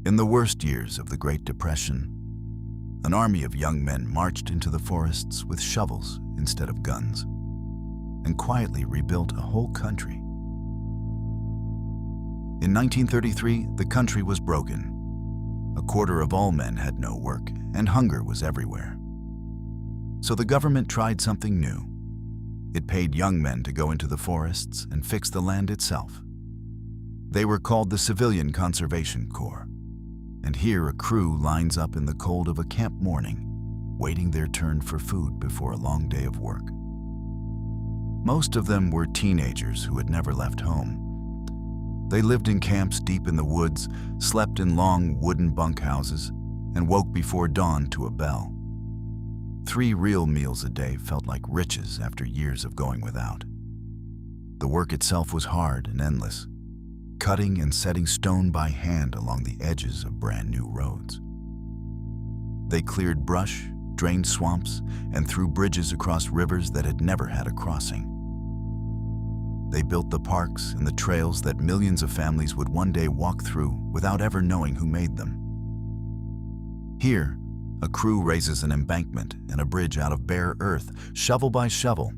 In the worst years of the Great Depression, an army of young men marched into the forests with shovels instead of guns and quietly rebuilt a whole country. In 1933, the country was broken. A quarter of all men had no work, and hunger was everywhere. So the government tried something new. It paid young men to go into the forests and fix the land itself. They were called the Civilian Conservation Corps. And here a crew lines up in the cold of a camp morning, waiting their turn for food before a long day of work. Most of them were teenagers who had never left home. They lived in camps deep in the woods, slept in long wooden bunkhouses, and woke before dawn to a bell. 3 real meals a day felt like riches after years of going without. The work itself was hard and endless, cutting and setting stone by hand along the edges of brand new roads. They cleared brush, drained swamps, and threw bridges across rivers that had never had a crossing. They built the parks and the trails that millions of families would one day walk through without ever knowing who made them. Here, a crew raises an embankment and a bridge out of bare earth, shovel by shovel.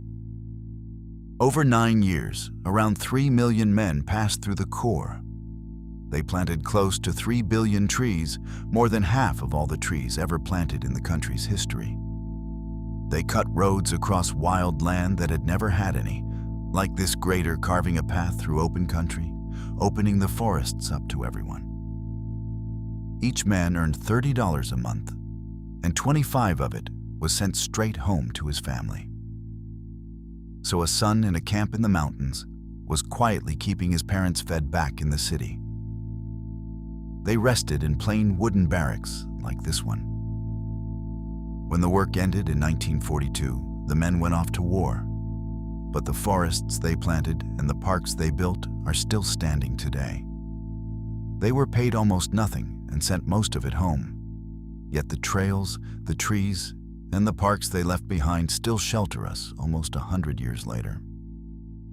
Over 9 years, around 3 million men passed through the Corps. They planted close to 3 billion trees, more than half of all the trees ever planted in the country's history. They cut roads across wild land that had never had any, like this grader carving a path through open country, opening the forests up to everyone. Each man earned $30 a month, and 25 of it was sent straight home to his family. So a son in a camp in the mountains was quietly keeping his parents fed back in the city. They rested in plain wooden barracks like this one. When the work ended in 1942, the men went off to war. But the forests they planted and the parks they built are still standing today. They were paid almost nothing and sent most of it home. Yet the trails, the trees, and the parks they left behind still shelter us almost 100 years later.